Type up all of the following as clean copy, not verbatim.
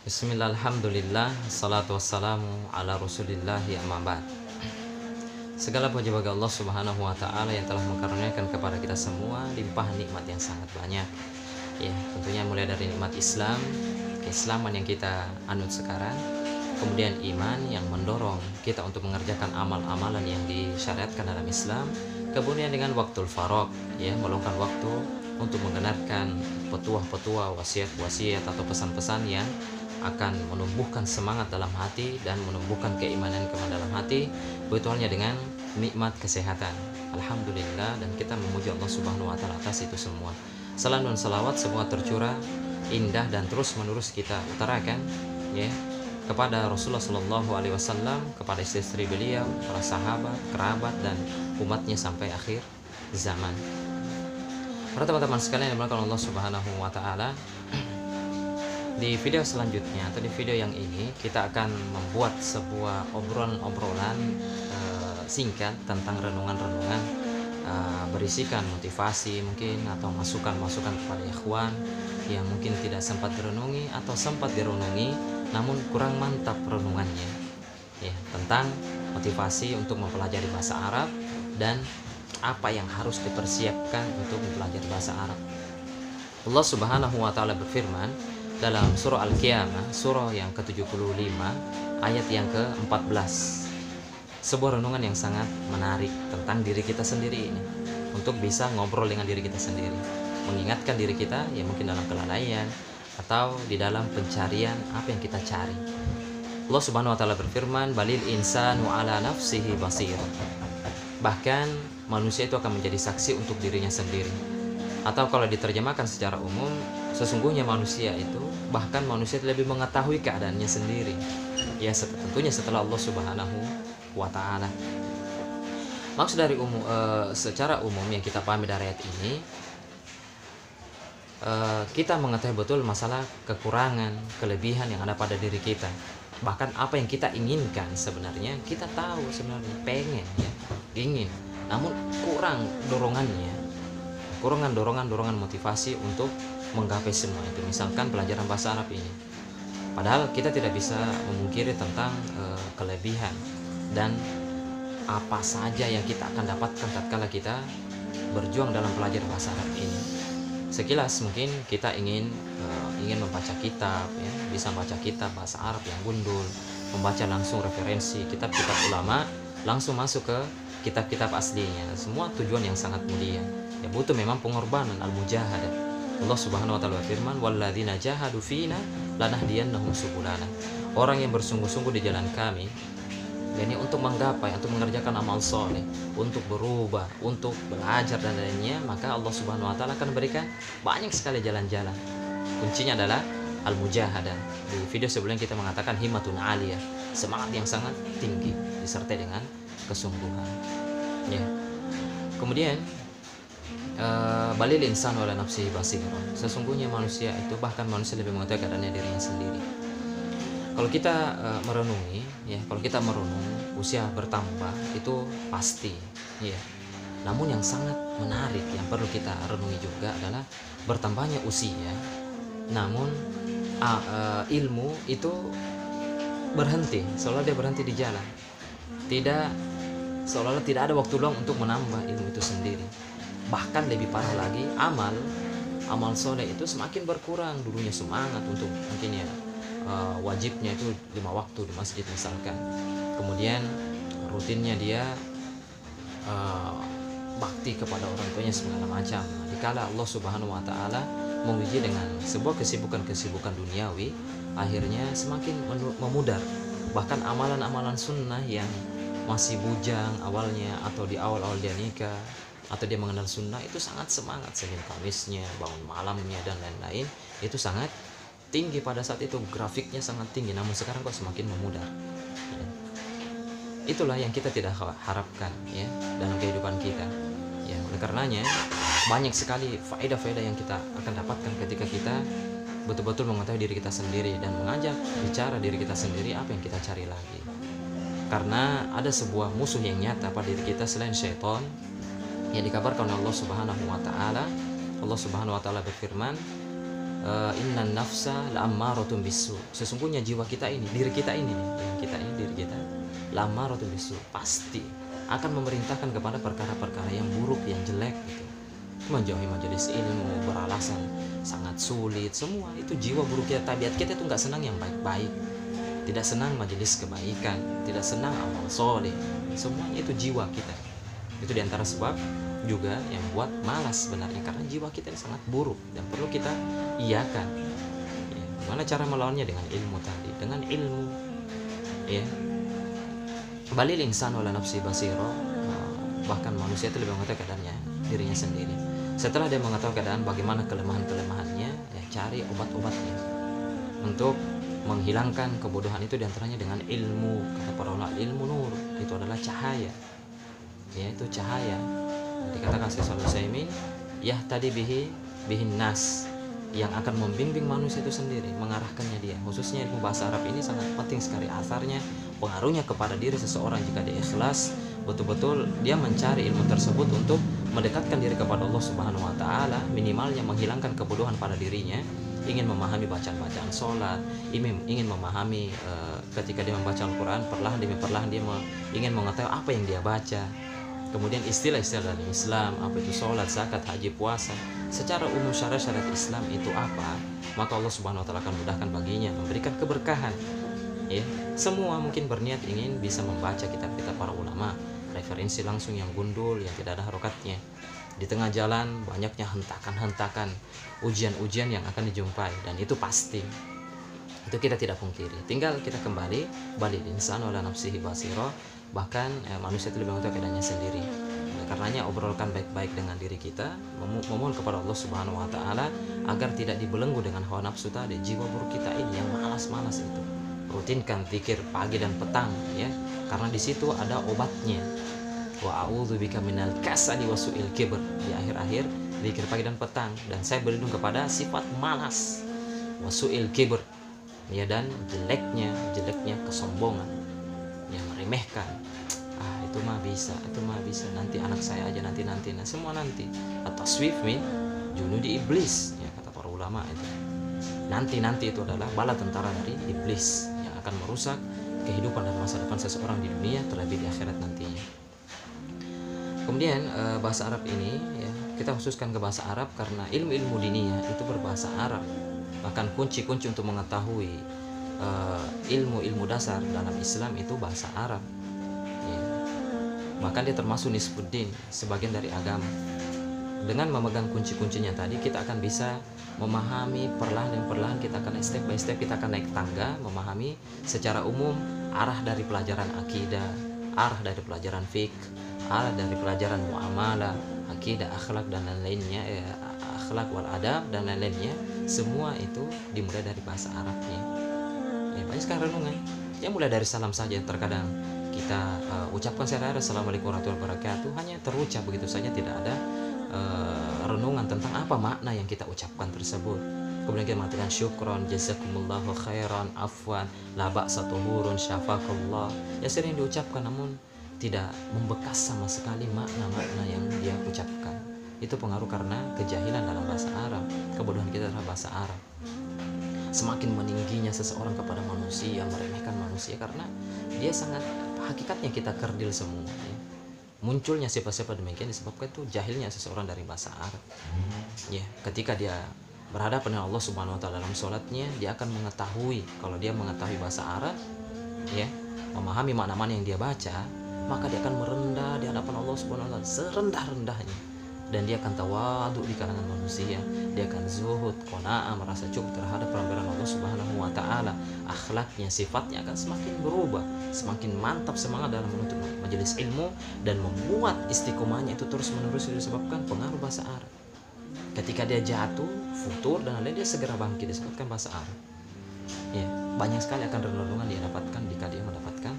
Bismillah, alhamdulillah, salatu wassalamu ala rasulillahi amma ba'd. Segala puji bagi Allah subhanahu wa ta'ala yang telah mengkaruniakan kepada kita semua limpahan nikmat yang sangat banyak. Ya, tentunya mulai dari nikmat Islam, keislaman yang kita anut sekarang, kemudian iman yang mendorong kita untuk mengerjakan amal-amalan yang disyariatkan dalam Islam, kemudian dengan waktul faragh, ya, meluangkan waktu untuk mendengarkan petuah-petuah, wasiat-wasiat atau pesan-pesan yang akan menumbuhkan semangat dalam hati dan menumbuhkan keimanan ke dalam hati, begitu halnya dengan nikmat kesehatan. Alhamdulillah, dan kita memuji Allah Subhanahu wa taala atas itu semua. Salam dan salawat semua tercurah indah dan terus menerus kita utarakan, ya, kepada Rasulullah Shallallahu alaihi wasallam, kepada istri beliau, para sahabat, kerabat dan umatnya sampai akhir zaman. Para teman-teman sekalian yang dimuliakan Allah Subhanahu wa taala, di video selanjutnya atau di video yang ini kita akan membuat sebuah obrolan singkat tentang renungan-renungan berisikan motivasi mungkin atau masukan-masukan kepada ikhwan yang mungkin tidak sempat direnungi atau sempat direnungi namun kurang mantap renungannya, ya, tentang motivasi untuk mempelajari bahasa Arab dan apa yang harus dipersiapkan untuk mempelajari bahasa Arab. Allah Subhanahu wa taala berfirman dalam surah Al-Qiyamah, surah yang ke-75, ayat yang ke-14. Sebuah renungan yang sangat menarik tentang diri kita sendiri ini, untuk bisa ngobrol dengan diri kita sendiri, mengingatkan diri kita ya mungkin dalam kelalaian atau di dalam pencarian apa yang kita cari. Allah Subhanahu wa taala berfirman, balil insanu ala nafsihi basir. Bahkan manusia itu akan menjadi saksi untuk dirinya sendiri. Atau kalau diterjemahkan secara umum, sesungguhnya manusia itu, bahkan manusia itu lebih mengetahui keadaannya sendiri. Ya, tentunya setelah Allah Subhanahu wa taala. Maksud dari secara umum yang kita pahami dari ayat ini, kita mengetahui betul masalah kekurangan, kelebihan yang ada pada diri kita. Bahkan apa yang kita inginkan sebenarnya kita tahu, sebenarnya pengen, ya, ingin, namun kurang dorongan motivasi untuk menggapai semua itu. Misalkan pelajaran bahasa Arab ini, padahal kita tidak bisa memungkiri tentang kelebihan dan apa saja yang kita akan dapatkan tatkala kita berjuang dalam pelajaran bahasa Arab ini. Sekilas mungkin kita ingin membaca kitab, ya, bisa membaca kitab bahasa Arab yang gundul, membaca langsung referensi kitab-kitab ulama, langsung masuk ke kitab-kitab aslinya. Semua tujuan yang sangat mulia, ya, butuh memang pengorbanan, al-mujahadah. Allah Subhanahu wa taala berfirman, walladzina jahadu fina lanahdiyannahum subulana. Orang yang bersungguh-sungguh di jalan kami, yakni untuk menggapai, untuk mengerjakan amal soleh, untuk berubah, untuk belajar dan lainnya, maka Allah Subhanahu wa taala akan berikan banyak sekali jalan-jalan. Kuncinya adalah al-mujahadah. Di video sebelumnya kita mengatakan himmatun aliyah, semangat yang sangat tinggi disertai dengan kesungguhan, ya. Kemudian balil insanu ala nafsihi basir. Sesungguhnya manusia itu, bahkan manusia lebih mengetahui keadaannya dirinya sendiri. Kalau kita merenungi, ya, kalau kita merenung, usia bertambah itu pasti, ya. Namun yang sangat menarik yang perlu kita renungi juga adalah bertambahnya usia, namun ilmu itu berhenti, seolah dia berhenti di jalan. Seolah-olah tidak ada waktu luang untuk menambah ilmu itu sendiri. Bahkan lebih parah lagi, amal soleh itu semakin berkurang. Dulunya semangat untuk mungkin, ya, wajibnya itu 5 waktu di masjid misalkan, kemudian rutinnya dia bakti kepada orang tuanya segala macam. Dikala Allah Subhanahu wa taala menguji dengan sebuah kesibukan duniawi, akhirnya semakin memudar. Bahkan amalan-amalan sunnah yang masih bujang awalnya, atau di awal-awal dia nikah atau dia mengenal sunnah, itu sangat semangat, Senin Kamisnya, bangun malamnya dan lain-lain, itu sangat tinggi pada saat itu, grafiknya sangat tinggi. Namun sekarang kok semakin memudar, ya. Itulah yang kita tidak harapkan, ya, dalam kehidupan kita, ya. Oleh karenanya banyak sekali faedah-faedah yang kita akan dapatkan ketika kita betul-betul mengetahui diri kita sendiri dan mengajak bicara diri kita sendiri apa yang kita cari lagi. Karena ada sebuah musuh yang nyata pada diri kita selain syaitan, yang dikabarkan oleh Allah Subhanahu wa taala. Allah Subhanahu wa taala berfirman, innan nafsa la'ammaratun bisu. Sesungguhnya jiwa kita ini, diri kita ini nih, yang kita ini diri kita la'ammaratun bisu, pasti akan memerintahkan kepada perkara-perkara yang buruk, yang jelek gitu. Menjauhi majelis ilmu, beralasan sangat sulit, semua itu jiwa buruk kita. Tabiat kita itu nggak senang yang baik-baik, tidak senang majelis kebaikan, tidak senang amal soleh, semuanya itu jiwa kita. Itu diantara sebab juga yang buat malas sebenarnya, karena jiwa kita ini sangat buruk dan perlu kita iakan. Ya, gimana cara melawannya? Dengan ilmu tadi, dengan ilmu. Ya, balil insanu ala nafsi basiro. Bahkan manusia itu lebih mengetahui keadaannya dirinya sendiri. Setelah dia mengetahui keadaan bagaimana kelemahan-kelemahannya, ya cari obat-obatnya untuk menghilangkan kebodohan itu, diantaranya dengan ilmu. Kata para ulama, ilmu nur itu adalah cahaya. Ya, itu cahaya. Dikatakan Syekh Utsaimin, ya tadi bihin nas, yang akan membimbing manusia itu sendiri, mengarahkannya dia. Khususnya ilmu bahasa Arab ini sangat penting sekali asarnya, pengaruhnya kepada diri seseorang jika dia ikhlas, betul-betul dia mencari ilmu tersebut untuk mendekatkan diri kepada Allah Subhanahu wa taala, minimalnya menghilangkan kebodohan pada dirinya, ingin memahami bacaan-bacaan sholat, ingin memahami ketika dia membaca Al-Quran, perlahan demi perlahan dia ingin mengetahui apa yang dia baca. Kemudian istilah-istilah dalam Islam, apa itu sholat, zakat, haji, puasa, secara umum syariat Islam itu apa, maka Allah Subhanahu wa taala akan mudahkan baginya, memberikan keberkahan. Ya, semua mungkin berniat ingin bisa membaca kitab-kitab para ulama, referensi langsung yang gundul, yang tidak ada harokatnya. Di tengah jalan banyaknya hentakan-hentakan, ujian-ujian yang akan dijumpai, dan itu pasti. Itu kita tidak pungkiri. Tinggal kita kembali, balil insanu ala nafsihi basira. Bahkan manusia itu lebih mengetahui keadaannya sendiri. Karenanya obrolkan baik-baik dengan diri kita, memohon kepada Allah Subhanahu wa taala agar tidak dibelenggu dengan hawa nafsu tadi, jiwa buruk kita ini yang malas-malas itu. Rutinkan zikir pagi dan petang, ya, karena di situ ada obatnya. Wa a'udzubika minal kasali wa su'il kibr. Di akhir-akhir zikir pagi dan petang, dan saya berlindung kepada sifat malas, wa su'il kibr, ya, dan jeleknya kesombongan, yang meremehkan. Itu mah bisa, nanti anak saya aja, nanti, nah semua nanti. At-taswif min junudi iblis, ya, kata para ulama itu. Nanti itu adalah bala tentara dari iblis yang akan merusak kehidupan dan masa depan seseorang di dunia, terlebih di akhirat nantinya. Kemudian bahasa Arab ini, ya, kita khususkan ke bahasa Arab karena ilmu-ilmu diniyah itu berbahasa Arab. Bahkan kunci-kunci untuk mengetahui ilmu-ilmu dasar dalam Islam itu bahasa Arab. Ya. Bahkan dia termasuk nisbuddin, sebagian dari agama. Dengan memegang kunci-kuncinya tadi, kita akan bisa memahami perlahan kita akan step by step, kita akan naik tangga, memahami secara umum arah dari pelajaran akidah, arah dari pelajaran fiqh, arah dari pelajaran muamalah, akidah, akhlak dan lain-lainnya, akhlak wal adab dan lain-lainnya. Semua itu dimulai dari bahasa Arabnya. Ya, banyak sekali renungan. Ya, mulai dari salam saja, terkadang kita ucapkan sehari-hari assalamualaikum warahmatullahi wabarakatuh, hanya terucap begitu saja, tidak ada renungan tentang apa makna yang kita ucapkan tersebut. Kemudian kita mengatakan syukron, jazakumullahu khairan, afwan, la ba'sa tuhurun, syafakallah. Ya, sering diucapkan namun tidak membekas sama sekali makna-makna yang dia ucapkan. Itu pengaruh karena kejahilan dalam bahasa Arab, kebodohan kita dalam bahasa Arab. Semakin meningginya seseorang kepada manusia, meremehkan manusia karena dia sangat, hakikatnya kita kerdil semua, ya. Munculnya sifat-sifat demikian disebabkan itu jahilnya seseorang dari bahasa Arab. Ya, ketika dia berhadapan dengan Allah Subhanahu wa taala dalam sholatnya, dia akan mengetahui, kalau dia mengetahui bahasa Arab, ya, memahami makna-makna yang dia baca, maka dia akan merendah di hadapan Allah Subhanahu wa taala serendah-rendahnya, dan dia akan tawadu di kalangan manusia, dia akan zuhud, qanaah, merasa cukup terhadap pemberian Allah Subhanahu wa taala. Akhlaknya, sifatnya akan semakin berubah, semakin mantap semangat dalam menuntut majelis ilmu, dan membuat istiqomahnya itu terus-menerus disebabkan pengaruh bahasa Arab. Ketika dia jatuh, futur dan lain, dia segera bangkit disebabkan bahasa Arab. Ya, banyak sekali akan renungan dia dapatkan jika dia mendapatkan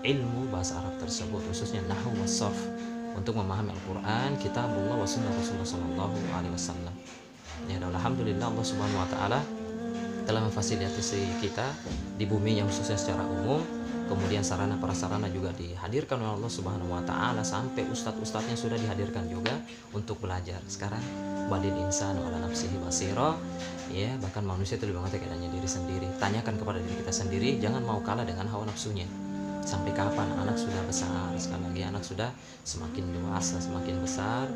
ilmu bahasa Arab tersebut, khususnya nahwu was sarf, untuk memahami Al-Quran, kitabullah wa sunnah Rasulullah sallallahu alaihi wasallam. Ya, dan alhamdulillah Allah Subhanahu wa taala telah memfasilitasi kita di bumi yang khususnya secara umum kemudian sarana prasarana juga dihadirkan oleh Allah Subhanahu wa taala, sampai ustadz-ustadznya sudah dihadirkan juga untuk belajar. Sekarang balil insanu ala nafsihi basira, ya, bahkan manusia itu lebih mengetahui keadaannya diri sendiri. Tanyakan kepada diri kita sendiri, jangan mau kalah dengan hawa nafsunya. Sampai kapan? Anak sudah besar, sekali lagi anak sudah semakin dewasa, semakin besar,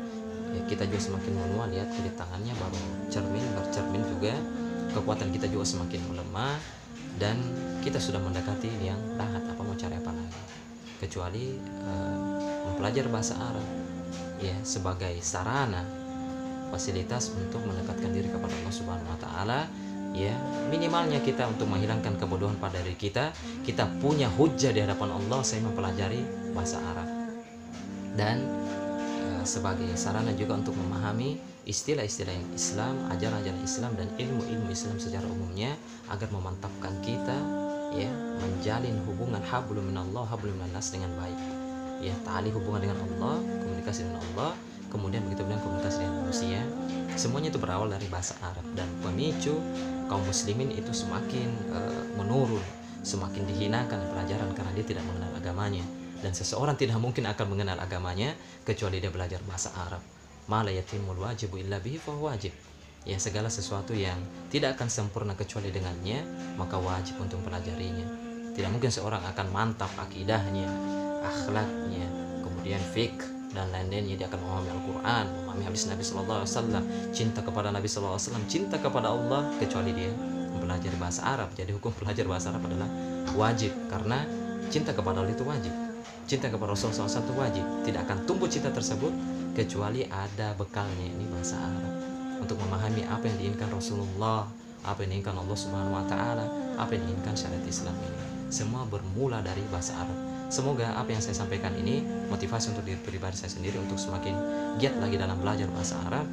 ya, kita juga semakin menua, lihat kulit tangannya baru bercermin juga, kekuatan kita juga semakin melemah, dan kita sudah mendekati yang lahat. Apa mau cari apa lagi kecuali mempelajari bahasa Arab, ya, sebagai sarana fasilitas untuk mendekatkan diri kepada Allah Subhanahu wa taala, ya. Minimalnya kita untuk menghilangkan kebodohan pada diri kita punya hujjah di hadapan Allah, saya mempelajari bahasa Arab. Dan sebagai sarana juga untuk memahami istilah-istilah yang Islam, ajaran-ajaran Islam, dan ilmu-ilmu Islam secara umumnya, agar memantapkan kita, ya, menjalin hubungan hablum minallah hablum minannas dengan baik, ya, tali hubungan dengan Allah, komunikasi dengan Allah, kemudian begitu dengan komunikasi dengan manusia. Semuanya itu berawal dari bahasa Arab, dan pemicu kaum muslimin itu semakin menurun, semakin dihinakan pelajaran karena dia tidak mengenal agamanya. Dan seseorang tidak mungkin akan mengenal agamanya kecuali dia belajar bahasa Arab. Ma la yatimul wajibu illa bihi fa wajib. Ya, segala sesuatu yang tidak akan sempurna kecuali dengannya, maka wajib untuk mempelajarinya. Tidak mungkin seorang akan mantap akidahnya, akhlaknya, kemudian fiqh dan lain-lainnya, dia akan memahami Al-Quran, memahami hadis Nabi Sallallahu Alaihi Wasallam, cinta kepada Nabi Sallallahu Alaihi Wasallam, cinta kepada Allah, kecuali dia mempelajari bahasa Arab. Jadi hukum belajar bahasa Arab adalah wajib, karena cinta kepada Allah itu wajib, cinta kepada Rasulullah SAW itu wajib. Tidak akan tumbuh cinta tersebut kecuali ada bekalnya, ini bahasa Arab, untuk memahami apa yang diinginkan Rasulullah, apa yang diinginkan Allah Subhanahu wa taala, apa yang diinginkan syariat Islam ini. Semua bermula dari bahasa Arab. Semoga apa yang saya sampaikan ini motivasi untuk diri pribadi saya sendiri untuk semakin giat lagi dalam belajar bahasa Arab,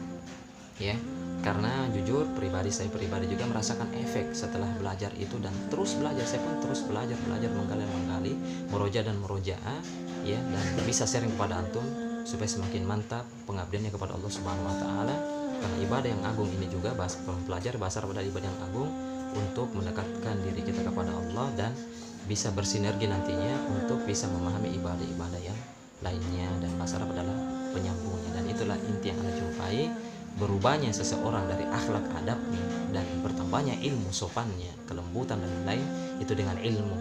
ya. Karena jujur saya pribadi juga merasakan efek setelah belajar itu, dan terus belajar. Saya pun terus belajar menggali, meroja dan merojaah, ya, dan bisa sharing kepada antum supaya semakin mantap pengabdiannya kepada Allah Subhanahu wa taala. Karena ibadah yang agung ini juga, mempelajari bahasa Arab adalah ibadah yang agung untuk mendekatkan diri kita kepada Allah, dan bisa bersinergi nantinya untuk bisa memahami ibadah-ibadah yang lainnya, dan bahasa Arab adalah penyambungnya. Dan itulah inti yang Anda jumpai, berubahnya seseorang dari akhlak adabnya dan bertambahnya ilmu sopannya, kelembutan dan lain itu dengan ilmu,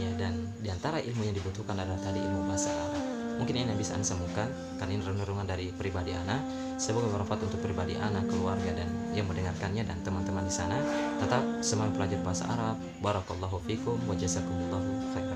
ya. Dan diantara ilmu yang dibutuhkan adalah tadi ilmu bahasa Arab. Mungkin ini yang bisa Anda semukan, karena ini renungan dari pribadi Ana. Semoga bermanfaat untuk pribadi Ana, keluarga, dan yang mendengarkannya, dan teman-teman di sana. Tetap semangat belajar bahasa Arab. Barakallahu fikum wa jazakumullahu khairan.